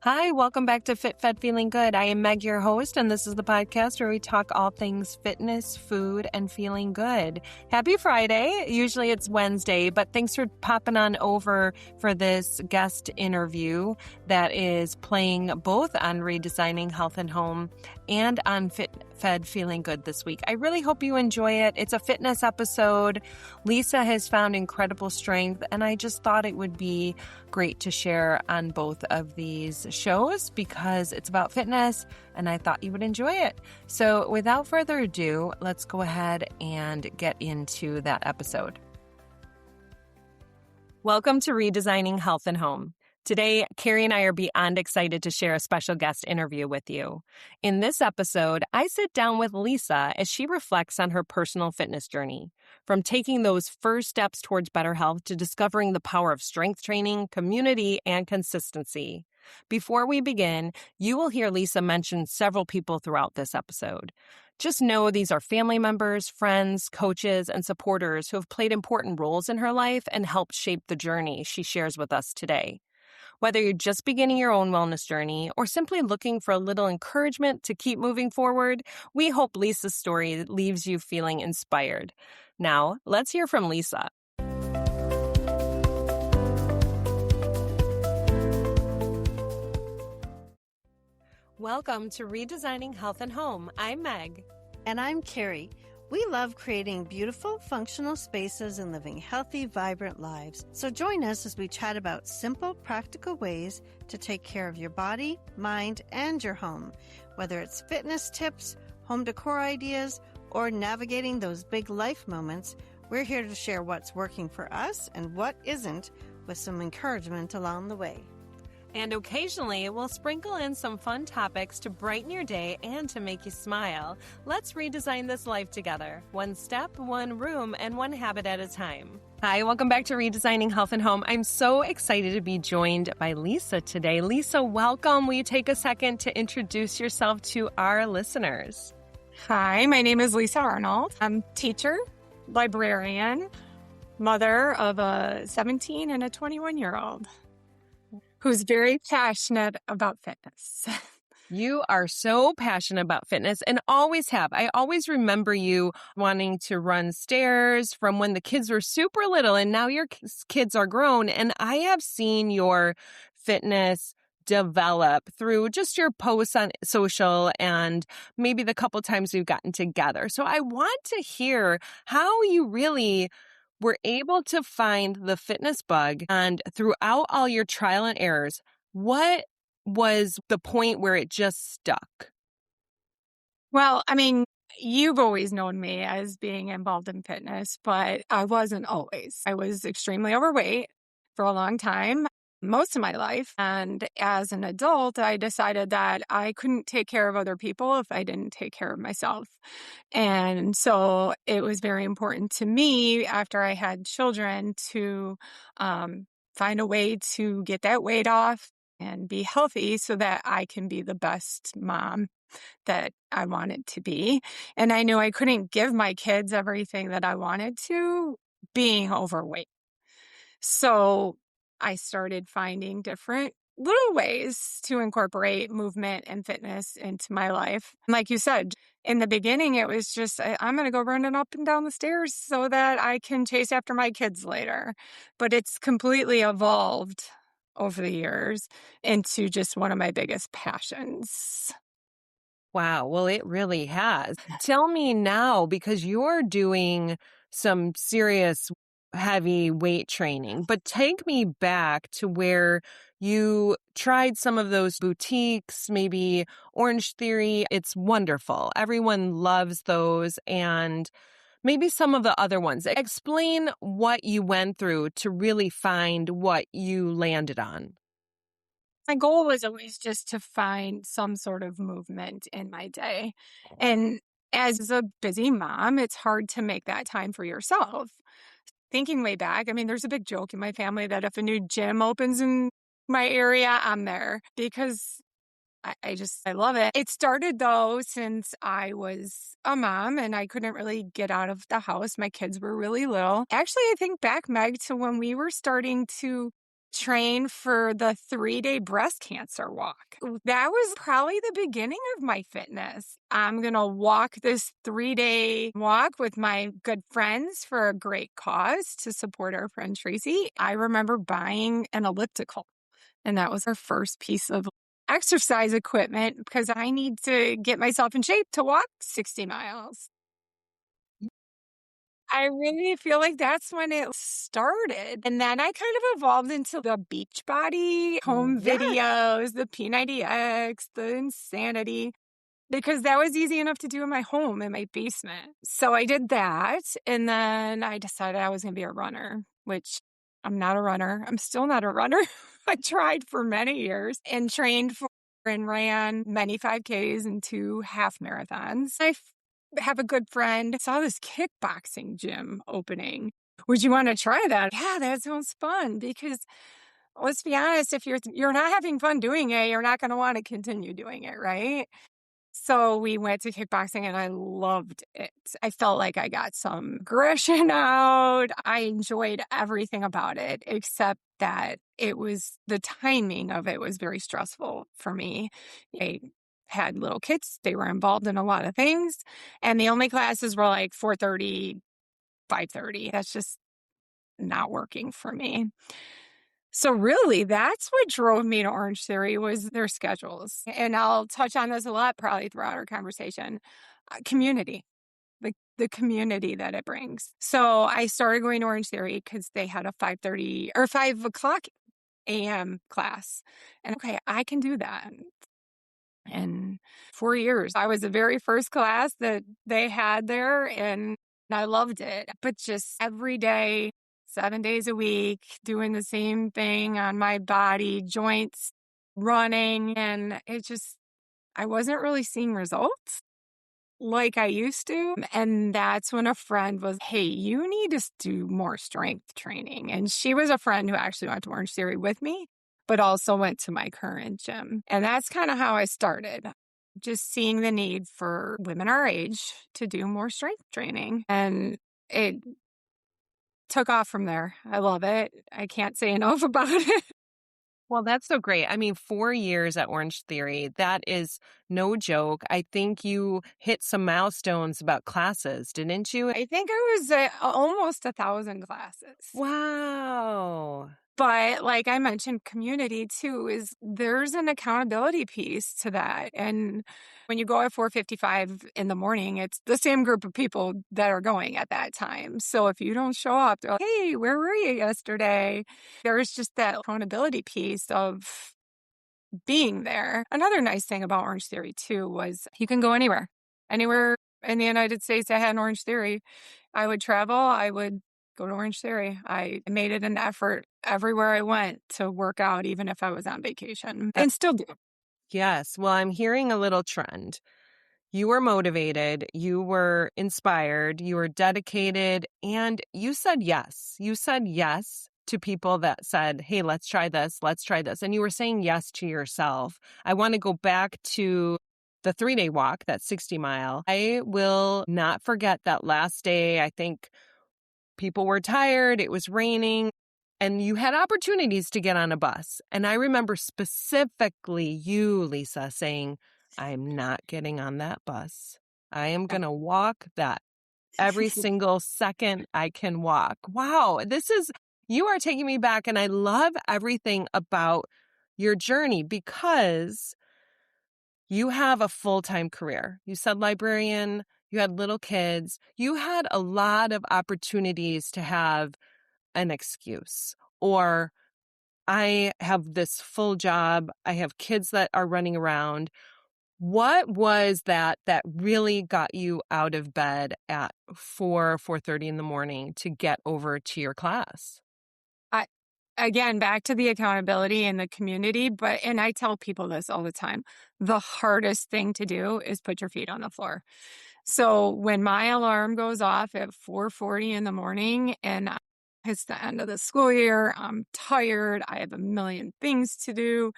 Hi, welcome back to Fit, Fed, Feeling Good. I am Meg, your host, and this is the podcast where we talk all things fitness, food, and feeling good. Happy Friday. Usually it's Wednesday, but thanks for popping on over for this guest interview that is playing both on Redesigning Health and Home and on Fit, Fed, Feeling Good this week. I really hope you enjoy it. It's a fitness episode. Lisa has found incredible strength, and I just thought it would be great to share on both of these shows because it's about fitness and I thought you would enjoy it. So without further ado, let's go ahead and get into that episode. Welcome to Redesigning Health and Home. Today, Carrie and I are beyond excited to share a special guest interview with you. In this episode, I sit down with Lisa as she reflects on her personal fitness journey, from taking those first steps towards better health to discovering the power of strength training, community, and consistency. Before we begin, you will hear Lisa mention several people throughout this episode. Just know these are family members, friends, coaches, and supporters who have played important roles in her life and helped shape the journey she shares with us today. Whether you're just beginning your own wellness journey or simply looking for a little encouragement to keep moving forward, we hope Lisa's story leaves you feeling inspired. Now, let's hear from Lisa. Welcome to Redesigning Health and Home. I'm Meg. And I'm Carrie. We love creating beautiful, functional spaces and living healthy, vibrant lives. So join us as we chat about simple, practical ways to take care of your body, mind, and your home. Whether it's fitness tips, home decor ideas, or navigating those big life moments, we're here to share what's working for us and what isn't, with some encouragement along the way. And occasionally, we'll sprinkle in some fun topics to brighten your day and to make you smile. Let's redesign this life together. One step, one room, and one habit at a time. Hi, welcome back to Redesigning Health and Home. I'm so excited to be joined by Lisa today. Lisa, welcome. Will you take a second to introduce yourself to our listeners? Hi, my name is Lisa Arnold. I'm teacher, librarian, mother of a 17 and a 21-year-old. Who's very passionate about fitness. You are so passionate about fitness and always have. I always remember you wanting to run stairs from when the kids were super little, and now your kids are grown. And I have seen your fitness develop through just your posts on social and maybe the couple times we've gotten together. So I want to hear how you really were able to find the fitness bug, and throughout all your trial and errors, what was the point where it just stuck? Well, I mean, you've always known me as being involved in fitness, but I wasn't always. I was extremely overweight for a long time, most of my life. And as an adult, I decided that I couldn't take care of other people if I didn't take care of myself. And so it was very important to me after I had children to find a way to get that weight off and be healthy so that I can be the best mom that I wanted to be. And I knew I couldn't give my kids everything that I wanted to being overweight. So I started finding different little ways to incorporate movement and fitness into my life. Like you said, in the beginning, it was just, I'm going to go running up and down the stairs so that I can chase after my kids later. But it's completely evolved over the years into just one of my biggest passions. Wow. Well, it really has. Tell me now, because you're doing some serious heavy weight training, but take me back to where you tried some of those boutiques, maybe Orange Theory. It's wonderful. Everyone loves those. And maybe some of the other ones. Explain what you went through to really find what you landed on. My goal was always just to find some sort of movement in my day. And as a busy mom, it's hard to make that time for yourself. Thinking way back, I mean, there's a big joke in my family that if a new gym opens in my area, I'm there because I love it. It started though, since I was a mom and I couldn't really get out of the house. My kids were really little. Actually, I think back, Meg, to when we were starting to train for the 3-day breast cancer walk. That was probably the beginning of my fitness. I'm going to walk this 3-day walk with my good friends for a great cause to support our friend Tracy. I remember buying an elliptical, and that was our first piece of exercise equipment because I need to get myself in shape to walk 60 miles. I really feel like that's when it started. And then I kind of evolved into the Beachbody home Yes. videos, the P90X, the Insanity, because that was easy enough to do in my home, in my basement. So I did that. And then I decided I was going to be a runner, which I'm not a runner. I'm still not a runner. I tried for many years and trained for and ran many 5Ks and 2 half marathons. Have a good friend, saw this kickboxing gym opening. Would you want to try that? Yeah, that sounds fun because let's be honest, if you're not having fun doing it, you're not going to want to continue doing it, right? So we went to kickboxing and I loved it. I felt like I got some aggression out. I enjoyed everything about it, except that the timing of it was very stressful for me. I had little kids. They were involved in a lot of things. And the only classes were like 4:30, 5:30. That's just not working for me. So really, that's what drove me to Orange Theory was their schedules. And I'll touch on this a lot probably throughout our conversation. Community, the community that it brings. So I started going to Orange Theory because they had a 5:30 or 5 o'clock a.m. class. And okay, I can do that. And 4 years, I was the very first class that they had there and I loved it. But just every day, 7 days a week, doing the same thing on my body, joints, running. And I wasn't really seeing results like I used to. And that's when a friend was, hey, you need to do more strength training. And she was a friend who actually went to Orange Theory with me, but also went to my current gym. And that's kind of how I started. Just seeing the need for women our age to do more strength training. And it took off from there. I love it. I can't say enough about it. Well, that's so great. I mean, 4 years at Orange Theory, that is no joke. I think you hit some milestones about classes, didn't you? I think it was almost 1,000 classes. Wow. But like I mentioned, community too there's an accountability piece to that. And when you go at 4:55 in the morning, it's the same group of people that are going at that time. So if you don't show up, they're like, hey, where were you yesterday? There's just that accountability piece of being there. Another nice thing about Orange Theory too was you can go anywhere in the United States that had an Orange Theory. I would travel. I would go to Orange Theory. I made it an effort everywhere I went to work out, even if I was on vacation, and still do. Yes. Well, I'm hearing a little trend. You were motivated, you were inspired, you were dedicated, and you said yes. You said yes to people that said, hey, let's try this, let's try this. And you were saying yes to yourself. I want to go back to the 3-day walk, that 60-mile. I will not forget that last day. I think people were tired, it was raining, and you had opportunities to get on a bus. And I remember specifically you, Lisa, saying, I'm not getting on that bus. I am going to walk that every single second I can walk. Wow, you are taking me back. And I love everything about your journey because you have a full-time career. You said librarian, you had little kids, you had a lot of opportunities to have an excuse or I have this full job. I have kids that are running around. What was that really got you out of bed at 4:30 in the morning to get over to your class? Again, back to the accountability and the community, and I tell people this all the time, the hardest thing to do is put your feet on the floor. So when my alarm goes off at 4:40 in the morning and it's the end of the school year, I'm tired, I have a million things to do,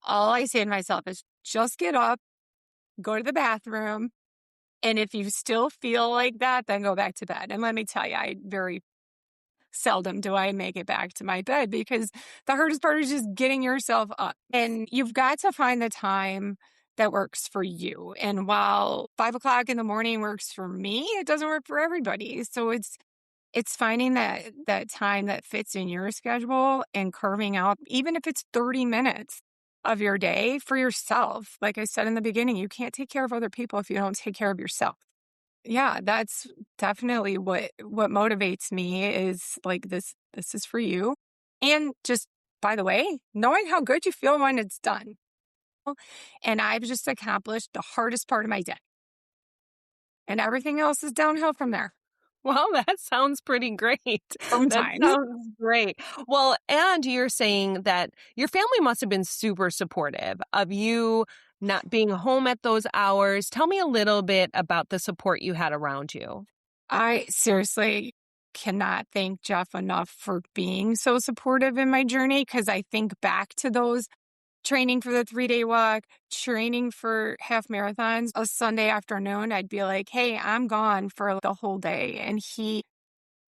all I say to myself is just get up, go to the bathroom, and if you still feel like that, then go back to bed. And let me tell you, I very seldom do I make it back to my bed because the hardest part is just getting yourself up. And you've got to find the time that works for you. And while 5 o'clock in the morning works for me, it doesn't work for everybody. So it's finding that time that fits in your schedule and carving out, even if it's 30 minutes of your day for yourself. Like I said in the beginning, you can't take care of other people if you don't take care of yourself. Yeah, that's definitely what motivates me is like this is for you. And just by the way, knowing how good you feel when it's done. And I've just accomplished the hardest part of my day. And everything else is downhill from there. Well, that sounds pretty great. That Sometimes. sounds great. Well, and you're saying that your family must have been super supportive of you not being home at those hours. Tell me a little bit about the support you had around you. I seriously cannot thank Jeff enough for being so supportive in my journey because I think back to those training for the 3-day walk, training for half marathons. A Sunday afternoon, I'd be like, hey, I'm gone for the whole day. And he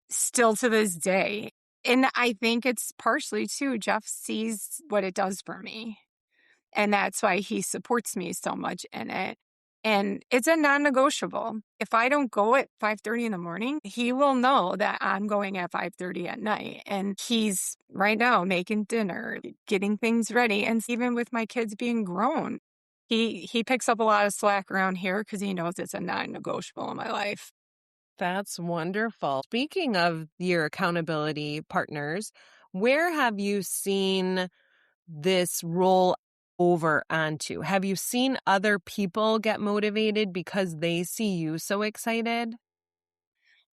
still to this day. And I think it's partially too, Jeff sees what it does for me. And that's why he supports me so much in it. And it's a non-negotiable. If I don't go at 5:30 in the morning, he will know that I'm going at 5:30 at night. And he's right now making dinner, getting things ready. And even with my kids being grown, he picks up a lot of slack around here because he knows it's a non-negotiable in my life. That's wonderful. Speaking of your accountability partners, where have you seen this roll over onto? Have you seen other people get motivated because they see you so excited?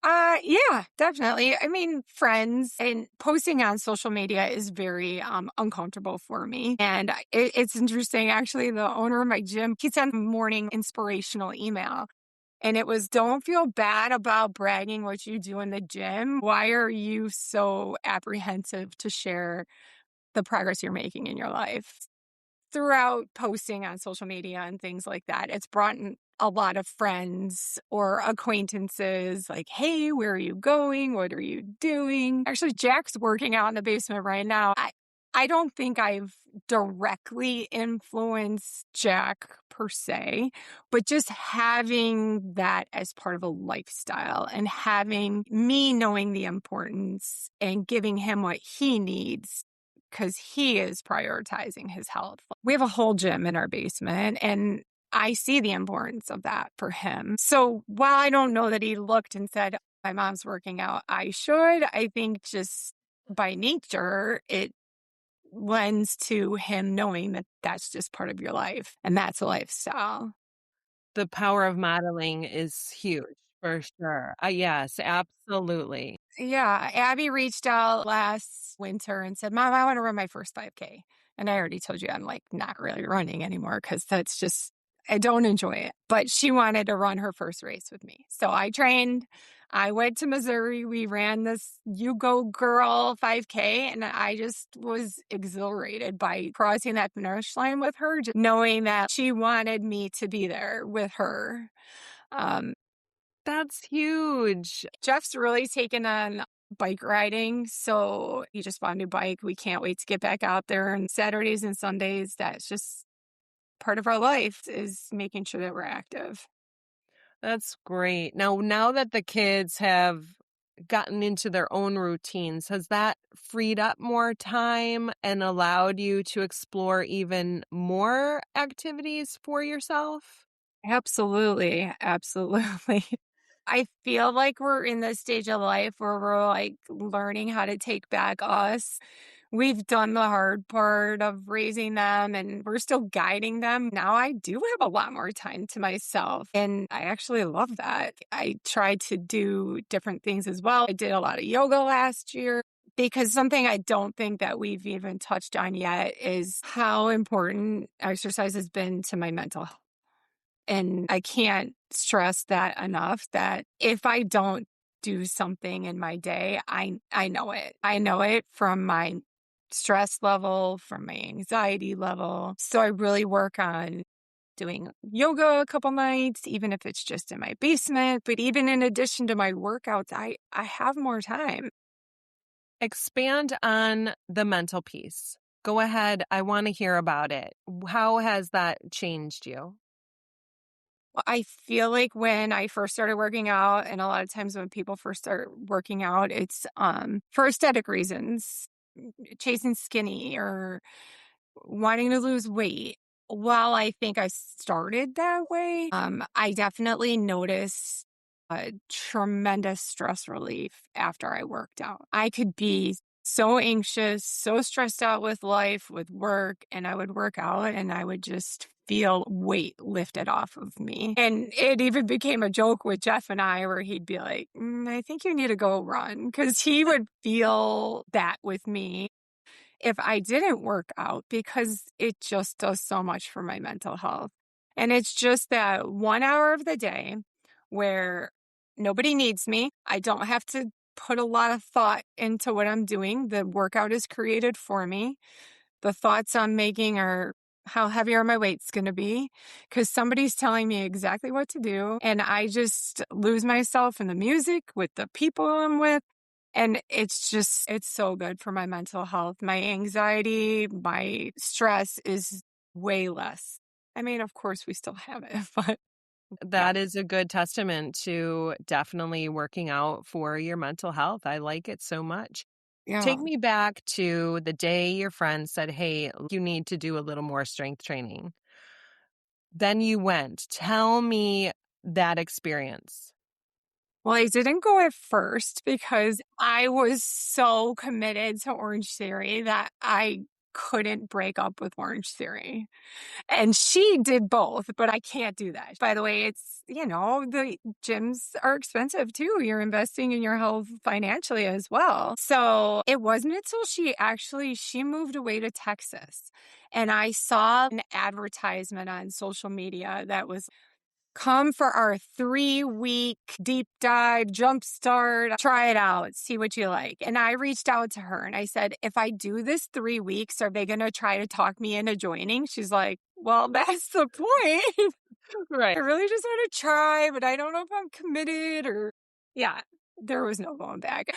Yeah, definitely. I mean, friends and posting on social media is very uncomfortable for me. And it's interesting. Actually, the owner of my gym, he sent a morning inspirational email. And it was, don't feel bad about bragging what you do in the gym. Why are you so apprehensive to share the progress you're making in your life? Throughout posting on social media and things like that, it's brought in a lot of friends or acquaintances like, hey, where are you going? What are you doing? Actually, Jack's working out in the basement right now. I don't think I've directly influenced Jack per se, but just having that as part of a lifestyle and having me knowing the importance and giving him what he needs because he is prioritizing his health. We have a whole gym in our basement, and I see the importance of that for him. So while I don't know that he looked and said, my mom's working out, I should, I think just by nature, it lends to him knowing that that's just part of your life and that's a lifestyle. The power of modeling is huge for sure. Yes, absolutely. Yeah, Abby reached out last winter and said, Mom, I want to run my first 5K. And I already told you I'm like not really running anymore because that's just, I don't enjoy it. But she wanted to run her first race with me. So I trained. I went to Missouri. We ran this You Go Girl 5K. And I just was exhilarated by crossing that finish line with her, just knowing that she wanted me to be there with her. That's huge. Jeff's really taken on bike riding. So he just bought a new bike. We can't wait to get back out there. And Saturdays and Sundays, that's just part of our life is making sure that we're active. That's great. Now that the kids have gotten into their own routines, has that freed up more time and allowed you to explore even more activities for yourself? Absolutely. Absolutely. I feel like we're in this stage of life where we're like learning how to take back us. We've done the hard part of raising them and we're still guiding them. Now I do have a lot more time to myself and I actually love that. I try to do different things as well. I did a lot of yoga last year because something I don't think that we've even touched on yet is how important exercise has been to my mental health. And I can't stress that enough that if I don't do something in my day, I know it. I know it from my stress level, from my anxiety level. So I really work on doing yoga a couple nights, even if it's just in my basement. But even in addition to my workouts, I have more time. Expand on the mental piece. Go ahead. I want to hear about it. How has that changed you? Well, I feel like when I first started working out, and a lot of times when people first start working out, it's for aesthetic reasons, chasing skinny or wanting to lose weight. While I think I started that way, I definitely noticed a tremendous stress relief after I worked out. I could be so anxious, so stressed out with life, with work, and I would work out and I would just feel weight lifted off of me. And it even became a joke with Jeff and I where he'd be like, I think you need to go run, because he would feel that with me if I didn't work out, because it just does so much for my mental health. And it's just that 1 hour of the day where nobody needs me. I don't have to put a lot of thought into what I'm doing. The workout is created for me. The thoughts I'm making are, how heavy are my weights going to be? Because somebody's telling me exactly what to do. And I just lose myself in the music with the people I'm with. And it's so good for my mental health. My anxiety, my stress is way less. I mean, of course, we still have it, but yeah. That is a good testament to definitely working out for your mental health. I like it so much. Yeah. Take me back to the day your friend said, hey, you need to do a little more strength training. Then you went. Tell me that experience. Well, I didn't go at first because I was so committed to Orange Theory that I couldn't break up with Orange Theory. And she did both, but I can't do that. By the way, the gyms are expensive too. You're investing in your health financially as well. So it wasn't until she moved away to Texas and I saw an advertisement on social media that was, come for our 3-week deep dive, jumpstart, try it out, see what you like. And I reached out to her and I said, if I do this 3 weeks, are they going to try to talk me into joining? She's like, well, that's the point. I Right. really just want to try, but I don't know if I'm committed yeah, there was no going back.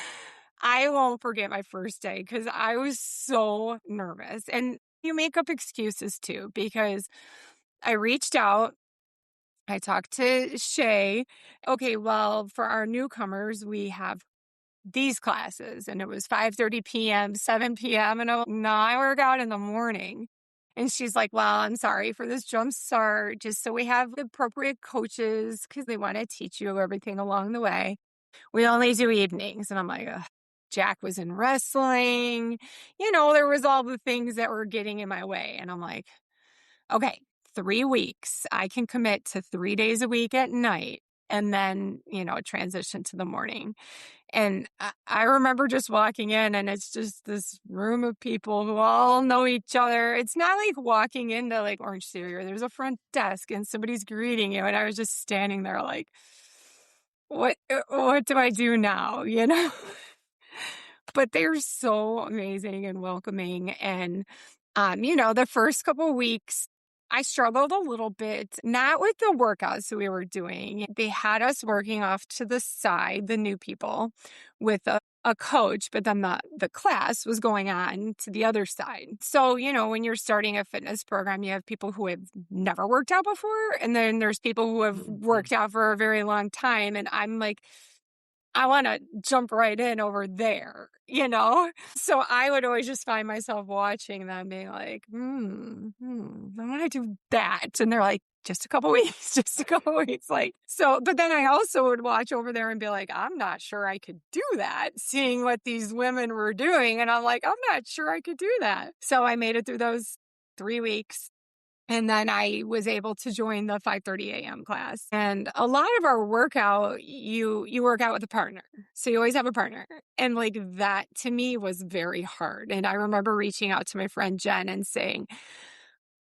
I won't forget my first day because I was so nervous. And you make up excuses too, because I reached out. I talked to Shay. Okay, well, for our newcomers, we have these classes, and it was 5:30 p.m., 7 p.m., and I'm like, no, I work out in the morning. And she's like, well, I'm sorry for this jump start, just so we have the appropriate coaches, because they want to teach you everything along the way. We only do evenings. And I'm like, ugh. Jack was in wrestling. There was all the things that were getting in my way. And I'm like, okay, 3 weeks. I can commit to 3 days a week at night and then, transition to the morning. And I remember just walking in and it's just this room of people who all know each other. It's not like walking into like Orange Theory or there's a front desk and somebody's greeting you. And I was just standing there like, what do I do now? But they're so amazing and welcoming. And, the first couple of weeks, I struggled a little bit, not with the workouts that we were doing. They had us working off to the side, the new people, with a coach, but then the class was going on to the other side. So, when you're starting a fitness program, you have people who have never worked out before, and then there's people who have worked out for a very long time. And I'm like, I want to jump right in over there. So I would always just find myself watching them being like, I want to do that. And they're like, just a couple weeks, just a couple weeks. But then I also would watch over there and be like, I'm not sure I could do that, seeing what these women were doing. And I'm like, I'm not sure I could do that. So I made it through those 3 weeks. And then I was able to join the 5:30 a.m. class. And a lot of our workout, you work out with a partner. So you always have a partner. And that to me was very hard. And I remember reaching out to my friend Jen and saying,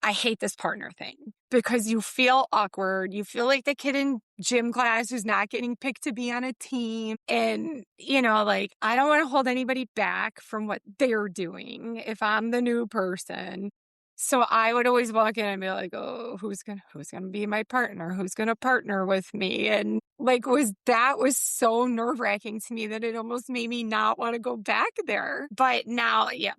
I hate this partner thing because you feel awkward. You feel like the kid in gym class who's not getting picked to be on a team. And, I don't want to hold anybody back from what they're doing if I'm the new person. So I would always walk in and be like, "Oh, who's gonna be my partner? Who's gonna partner with me?" And like was so nerve-wracking to me that it almost made me not want to go back there. But now, yeah,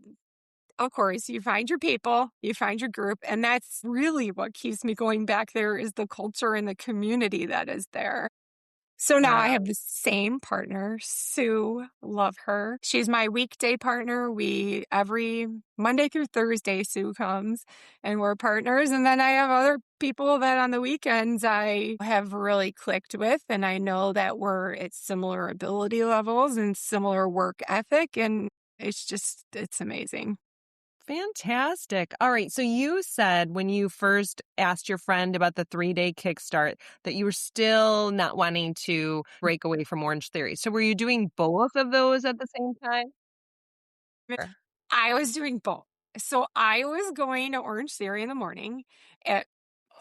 of course, you find your people, you find your group, and that's really what keeps me going back there is the culture and the community that is there. So now I Wow. have the same partner, Sue, love her. She's my weekday partner. We every Monday through Thursday, Sue comes and we're partners. And then I have other people that on the weekends I have really clicked with. And I know that we're at similar ability levels and similar work ethic. And it's amazing. Fantastic. All right. So you said when you first asked your friend about the 3-day kickstart that you were still not wanting to break away from Orange Theory. So were you doing both of those at the same time? Sure. I was doing both. So I was going to Orange Theory in the morning at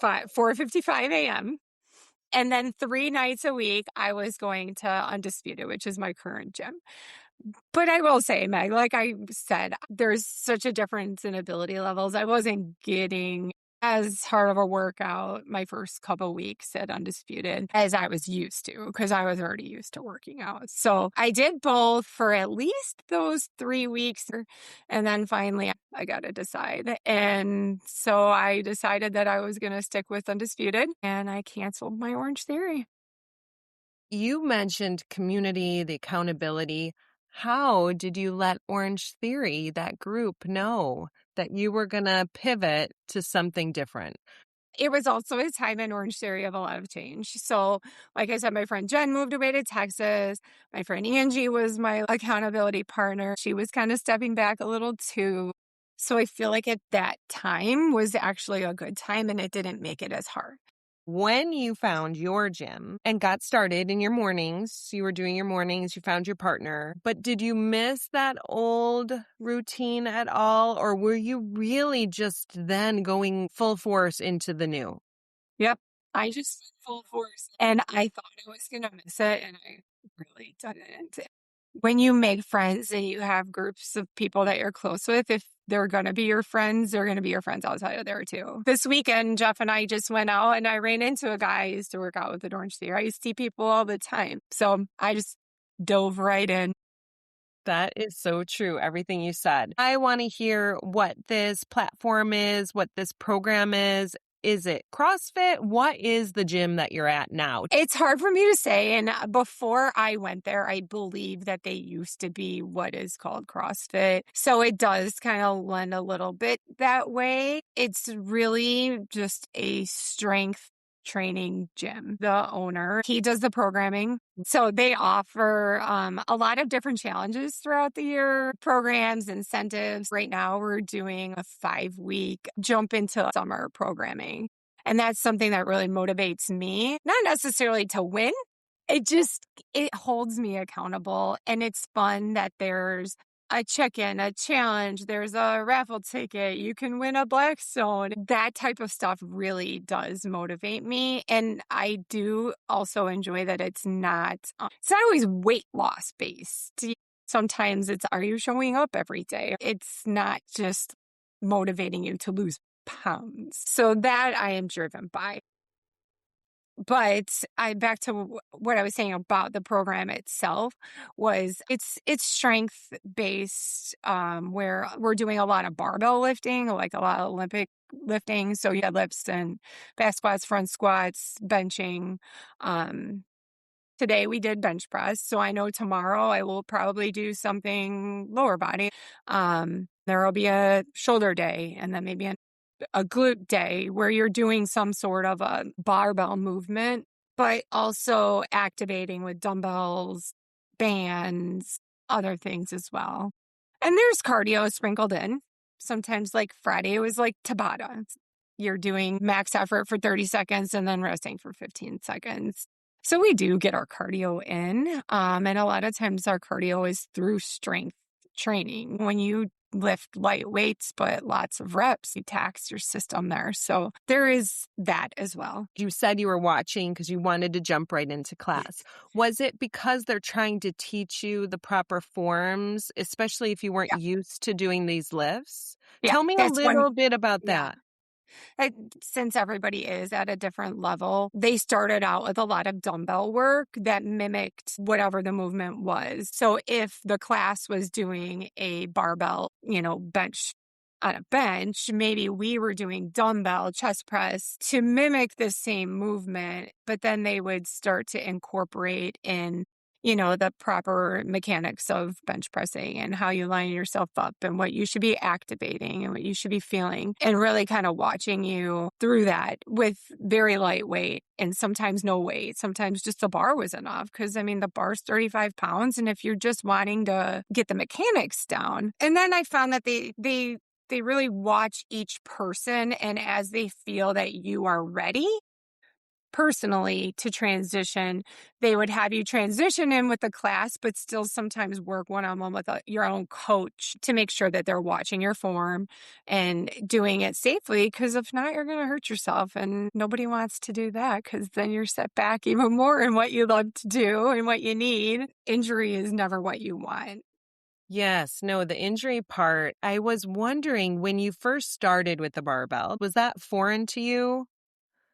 4:55 a.m. And then 3 nights a week, I was going to Undisputed, which is my current gym. But I will say, Meg, like I said, there's such a difference in ability levels. I wasn't getting as hard of a workout my first couple weeks at Undisputed as I was used to because I was already used to working out. So I did both for at least those 3 weeks. And then finally, I got to decide. And so I decided that I was going to stick with Undisputed and I canceled my Orange Theory. You mentioned community, the accountability. How did you let Orange Theory, that group, know that you were going to pivot to something different? It was also a time in Orange Theory of a lot of change. So, like I said, my friend Jen moved away to Texas. My friend Angie was my accountability partner. She was kind of stepping back a little too. So I feel like at that time was actually a good time and it didn't make it as hard. When you found your gym and got started in your mornings, you were doing your mornings, you found your partner, but did you miss that old routine at all? Or were you really just then going full force into the new? Yep. I just went full force and I thought I was going to miss it and I really didn't. When you make friends and you have groups of people that you're close with, if they're going to be your friends, they're going to be your friends outside of there too. This weekend, Jeff and I just went out and I ran into a guy I used to work out with at Orange Theory. I used to see people all the time. So I just dove right in. That is so true, everything you said. I want to hear what this platform is, what this program is. Is it CrossFit? What is the gym that you're at now? It's hard for me to say. And before I went there, I believe that they used to be what is called CrossFit. So it does kind of lend a little bit that way. It's really just a strength training gym. The owner, he does the programming. So they offer a lot of different challenges throughout the year, programs, incentives. Right now, we're doing a 5-week jump into summer programming. And that's something that really motivates me, not necessarily to win. It holds me accountable and it's fun that there's a check-in, a challenge, there's a raffle ticket, you can win a Blackstone. That type of stuff really does motivate me. And I do also enjoy that it's not always weight loss based. Sometimes it's, are you showing up every day? It's not just motivating you to lose pounds. So that I am driven by. But back to what I was saying about the program itself was it's strength based, where we're doing a lot of barbell lifting, like a lot of Olympic lifting. So deadlifts and back squats, front squats, benching. Today we did bench press. So I know tomorrow I will probably do something lower body. There will be a shoulder day and then maybe a glute day where you're doing some sort of a barbell movement, but also activating with dumbbells, bands, other things as well. And there's cardio sprinkled in. Sometimes like Friday was like Tabata. You're doing max effort for 30 seconds and then resting for 15 seconds. So we do get our cardio in. And a lot of times our cardio is through strength training. When you lift light weights, but lots of reps. You tax your system there. So there is that as well. You said you were watching because you wanted to jump right into class. Was it because they're trying to teach you the proper forms, especially if you weren't Yeah. used to doing these lifts? Yeah. Tell me a That's one. little bit about Yeah. that. Since everybody is at a different level, they started out with a lot of dumbbell work that mimicked whatever the movement was. So if the class was doing a barbell, bench on a bench, maybe we were doing dumbbell chest press to mimic the same movement, but then they would start to incorporate in the proper mechanics of bench pressing and how you line yourself up and what you should be activating and what you should be feeling, and really kind of watching you through that with very lightweight and sometimes no weight. Sometimes just the bar was enough because, the bar's 35 pounds. And if you're just wanting to get the mechanics down, and then I found that they really watch each person, and as they feel that you are ready personally to transition, they would have you transition in with the class, but still sometimes work one-on-one with your own coach to make sure that they're watching your form and doing it safely. Because if not, you're going to hurt yourself, and nobody wants to do that because then you're set back even more in what you love to do and what you need. Injury is never what you want. Yes, no, the injury part. I was wondering when you first started with the barbell, was that foreign to you?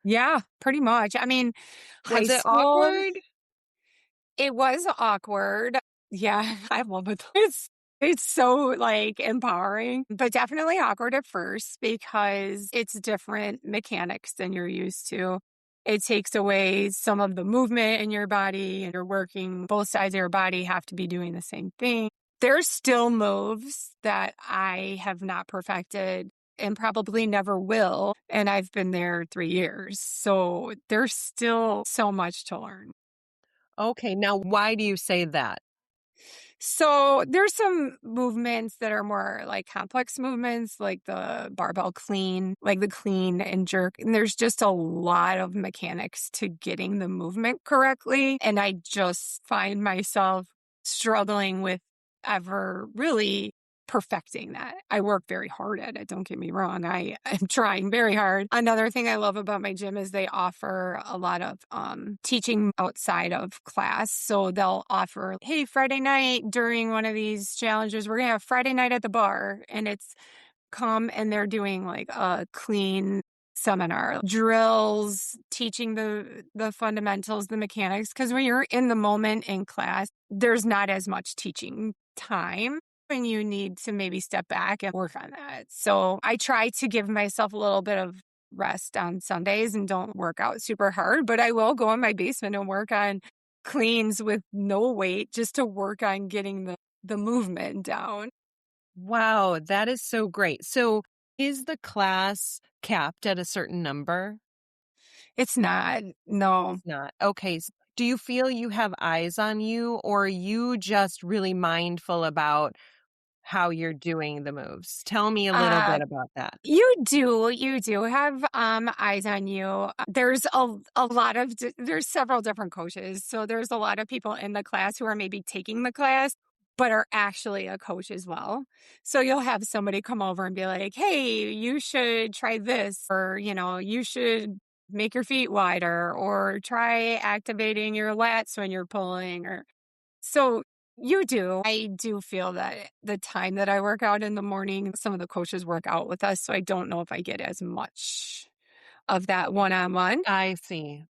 Yeah, pretty much. High Was it school, awkward? it was awkward. Yeah, I love it. It's so like empowering, but definitely awkward at first because it's different mechanics than you're used to. It takes away some of the movement in your body, and you're working both sides of your body have to be doing the same thing. There's still moves that I have not perfected and probably never will. And I've been there 3 years. So there's still so much to learn. Okay, now why do you say that? So there's some movements that are more like complex movements, like the barbell clean, like the clean and jerk. And there's just a lot of mechanics to getting the movement correctly. And I just find myself struggling with ever really perfecting that. I work very hard at it. Don't get me wrong. I am trying very hard. Another thing I love about my gym is they offer a lot of teaching outside of class. So they'll offer, hey, Friday night during one of these challenges, we're going to have Friday night at the bar. And it's come and they're doing like a clean seminar, drills, teaching the fundamentals, the mechanics. Because when you're in the moment in class, there's not as much teaching time, and you need to maybe step back and work on that. So I try to give myself a little bit of rest on Sundays and don't work out super hard, but I will go in my basement and work on cleans with no weight just to work on getting the movement down. Wow, that is so great. So is the class capped at a certain number? It's not, no. It's not. Okay. Do you feel you have eyes on you, or are you just really mindful about how you're doing the moves? Tell me a little Uh, bit about that. you do have eyes on you. There's a lot of there's several different coaches. So there's a lot of people in the class who are maybe taking the class but are actually a coach as well. So you'll have somebody come over and be like, "Hey, you should try this," or, you should make your feet wider, or try activating your lats when you're pulling, or so you do. I do feel that the time that I work out in the morning, some of the coaches work out with us. So I don't know if I get as much of that one-on-one, I see.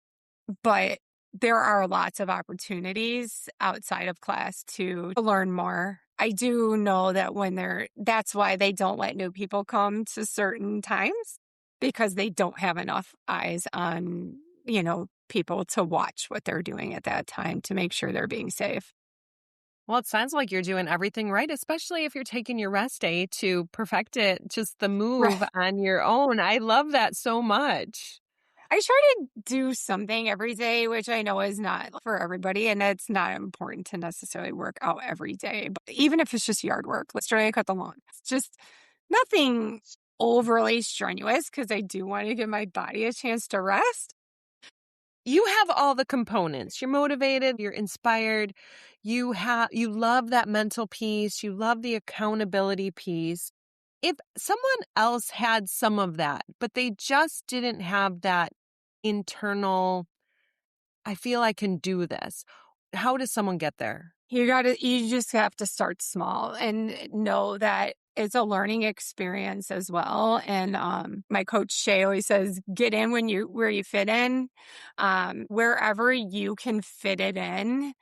but there are lots of opportunities outside of class to learn more. I do know that that's why they don't let new people come to certain times, because they don't have enough eyes on, people to watch what they're doing at that time to make sure they're being safe. Well, it sounds like you're doing everything right, especially if you're taking your rest day to perfect it, just the move Right. on your own. I love that so much. I try to do something every day, which I know is not for everybody. And it's not important to necessarily work out every day. But even if it's just yard work, let's try to cut the lawn. It's just nothing overly strenuous, because I do want to give my body a chance to rest. you have all the components. You're motivated, you're inspired, you love that mental piece, you love the accountability piece. If someone else had some of that, but they just didn't have that internal, I feel I can do this. How does someone get there? You just have to start small and know that it's a learning experience as well. And my coach Shay always says, get in where you fit in, wherever you can fit it in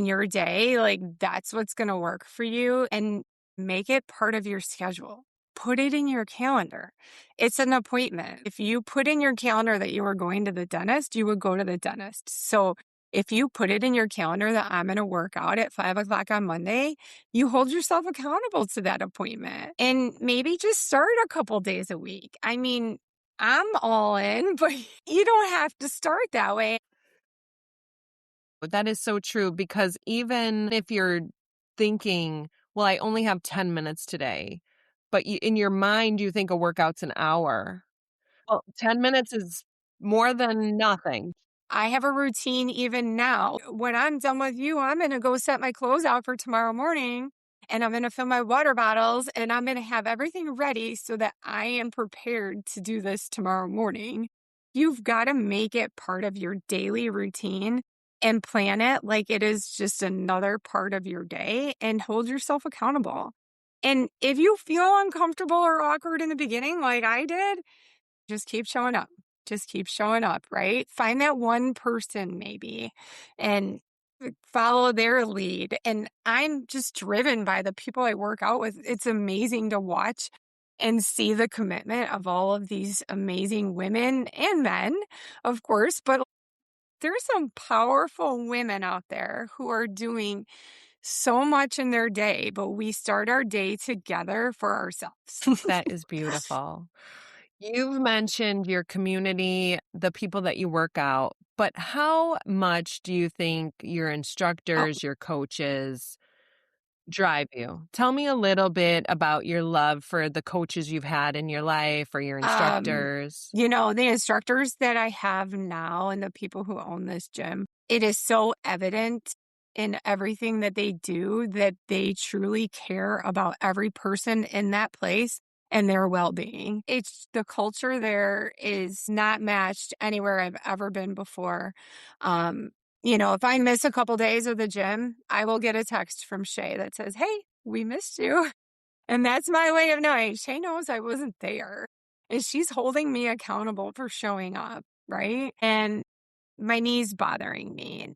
your day, like that's what's going to work for you, and make it part of your schedule. Put it in your calendar. It's an appointment. If you put in your calendar that you were going to the dentist, you would go to the dentist. So if you put it in your calendar that I'm going to work out at 5 o'clock on Monday, you hold yourself accountable to that appointment, and maybe just start a couple days a week. I mean, I'm all in, but you don't have to start that way. That is so true, because even if you're thinking, well, I only have 10 minutes today, but in your mind, you think a workout's an hour. Well, 10 minutes is more than nothing. I have a routine even now. When I'm done with you, I'm going to go set my clothes out for tomorrow morning, and I'm going to fill my water bottles, and I'm going to have everything ready so that I am prepared to do this tomorrow morning. You've got to make it part of your daily routine and plan it like it is just another part of your day, and hold yourself accountable. And if you feel uncomfortable or awkward in the beginning, like I did, just keep showing up. Just keep showing up, right? Find that one person maybe and follow their lead. And I'm just driven by the people I work out with. It's amazing to watch and see the commitment of all of these amazing women and men, of course, but there's some powerful women out there who are doing so much in their day, but we start our day together for ourselves. That is beautiful. You've mentioned your community, the people that you work out, but how much do you think your Oh, instructors, your coaches drive you? Tell me a little bit about your love for the coaches you've had in your life, or your Um, instructors. the instructors that I have now and the people who own this gym, it is so evident in everything that they do that they truly care about every person in that place and their well-being. It's the culture there is not matched anywhere I've ever been before. Um, if I miss a couple days of the gym, I will get a text from Shay that says, "Hey, we missed you." And that's my way of knowing Shay knows I wasn't there. And she's holding me accountable for showing up, right? And my knee's bothering me.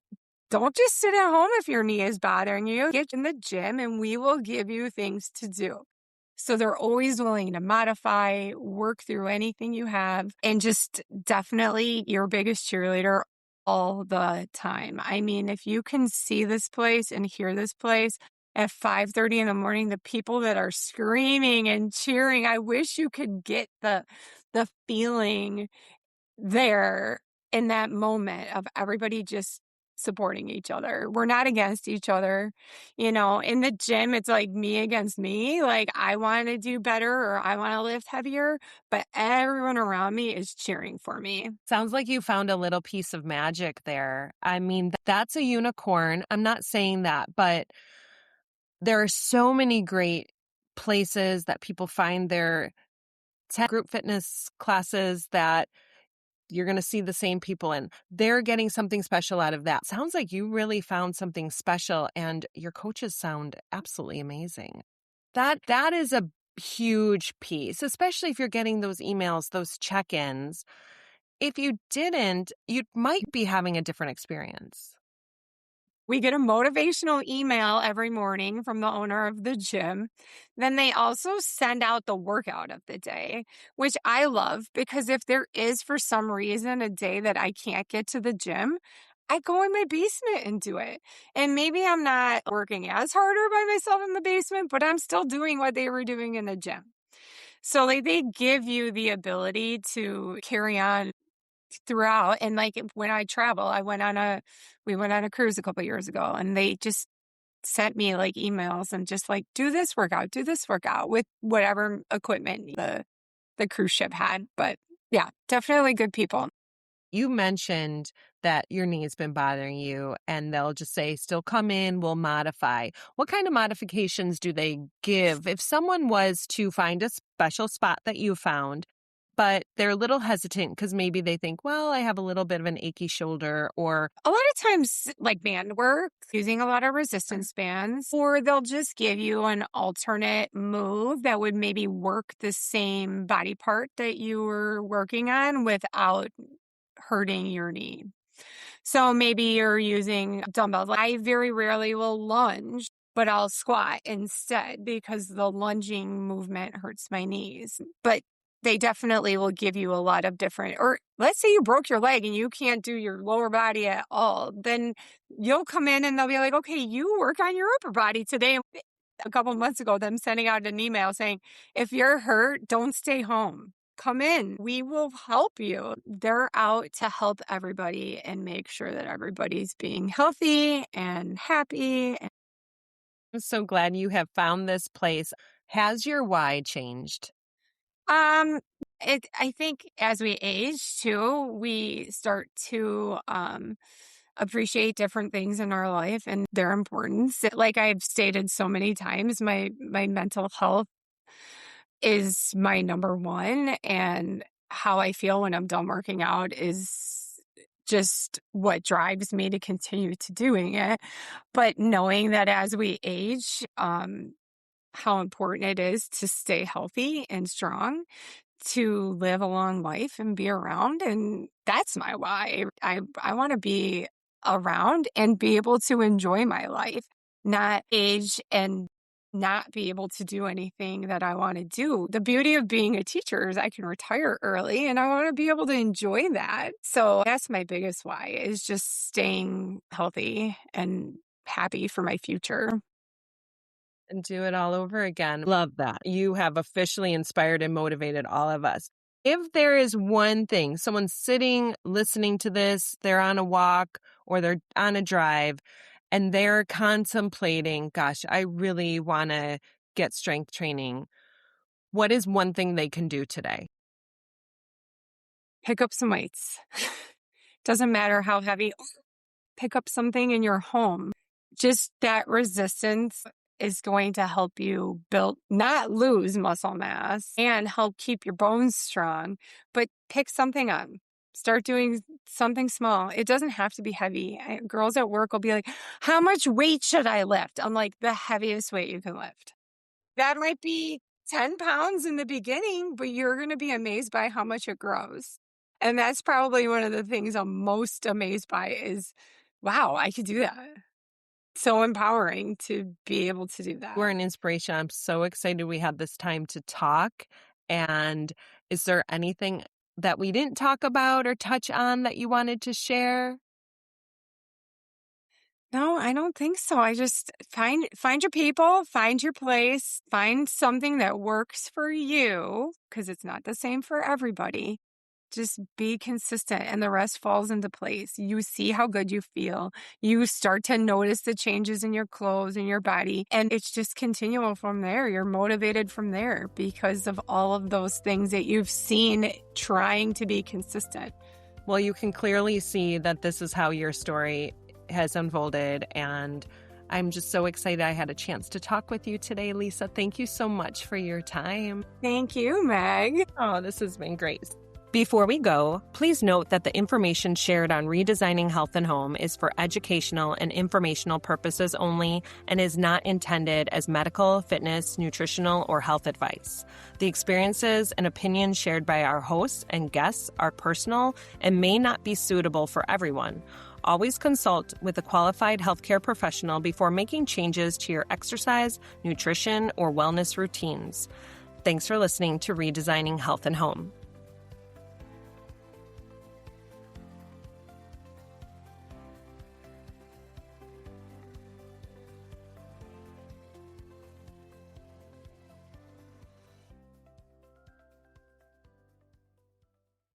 Don't just sit at home if your knee is bothering you. Get in the gym and we will give you things to do. So they're always willing to modify, work through anything you have, and just definitely your biggest cheerleader all the time. I mean, if you can see this place and hear this place at 5:30 in the morning, the people that are screaming and cheering, I wish you could get the feeling there in that moment of everybody just supporting each other. We're not against each other. In the gym, it's like me against me. Like I want to do better or I want to lift heavier, but everyone around me is cheering for me. Sounds like you found a little piece of magic there. I mean, that's a unicorn. I'm not saying that, but there are so many great places that people find their group fitness classes that you're going to see the same people in. They're getting something special out of that. Sounds like you really found something special, and your coaches sound absolutely amazing. That is a huge piece, especially if you're getting those emails, those check-ins. If you didn't, you might be having a different experience. We get a motivational email every morning from the owner of the gym. Then they also send out the workout of the day, which I love because if there is for some reason a day that I can't get to the gym, I go in my basement and do it. And maybe I'm not working as harder by myself in the basement, but I'm still doing what they were doing in the gym. So like they give you the ability to carry on throughout. And like when I travel, we went on a cruise a couple years ago, and they just sent me like emails and just like, do this workout with whatever equipment the cruise ship had. But yeah, definitely good people. You mentioned that your knee's been bothering you, and they'll just say, still come in, we'll modify. What kind of modifications do they give? If someone was to find a special spot that you found, but they're a little hesitant because maybe they think, well, I have a little bit of an achy shoulder, or A lot of times, like band work, using a lot of resistance bands, or they'll just give you an alternate move that would maybe work the same body part that you were working on without hurting your knee. So maybe you're using dumbbells. I very rarely will lunge, but I'll squat instead because the lunging movement hurts my knees. But they definitely will give you a lot of different, or let's say you broke your leg and you can't do your lower body at all, then you'll come in and they'll be like, okay, you work on your upper body today. A couple months ago, them sending out an email saying, if you're hurt, don't stay home. Come in. We will help you. They're out to help everybody and make sure that everybody's being healthy and happy. I'm so glad you have found this place. Has your why changed? Um, I think as we age too, we start to appreciate different things in our life and their importance. Like I've stated so many times, my mental health is my number one, and how I feel when I'm done working out is just what drives me to continue to doing it. But knowing that as we age, how important it is to stay healthy and strong, to live a long life and be around. And that's my why. I want to be around and be able to enjoy my life, not age and not be able to do anything that I want to do. The beauty of being a teacher is I can retire early and I want to be able to enjoy that. So that's my biggest why, is just staying healthy and happy for my future. And do it all over again. Love that. You have officially inspired and motivated all of us. If there is one thing, someone's sitting, listening to this, they're on a walk or they're on a drive, and they're contemplating, gosh, I really want to get strength training, what is one thing they can do today? Pick up some weights. Doesn't matter how heavy. Pick up something in your home. Just that resistance is going to help you not lose muscle mass and help keep your bones strong, but pick something up. Start doing something small. It doesn't have to be heavy. Girls at work will be like, how much weight should I lift? I'm like, the heaviest weight you can lift. That might be 10 pounds in the beginning, but you're going to be amazed by how much it grows. And that's probably one of the things I'm most amazed by is, wow, I could do that. So empowering to be able to do that. We're an inspiration. I'm so excited we had this time to talk. And is there anything that we didn't talk about or touch on that you wanted to share? No, I don't think so. I just find your people, find your place, find something that works for you, because it's not the same for everybody. Just be consistent and the rest falls into place. You see how good you feel. You start to notice the changes in your clothes and your body, and it's just continual from there. You're motivated from there because of all of those things that you've seen trying to be consistent. Well, you can clearly see that this is how your story has unfolded, and I'm just so excited I had a chance to talk with you today, Lisa. Thank you so much for your time. Thank you, Meg. Oh, this has been great. Before we go, please note that the information shared on Redesigning Health and Home is for educational and informational purposes only and is not intended as medical, fitness, nutritional, or health advice. The experiences and opinions shared by our hosts and guests are personal and may not be suitable for everyone. Always consult with a qualified healthcare professional before making changes to your exercise, nutrition, or wellness routines. Thanks for listening to Redesigning Health and Home.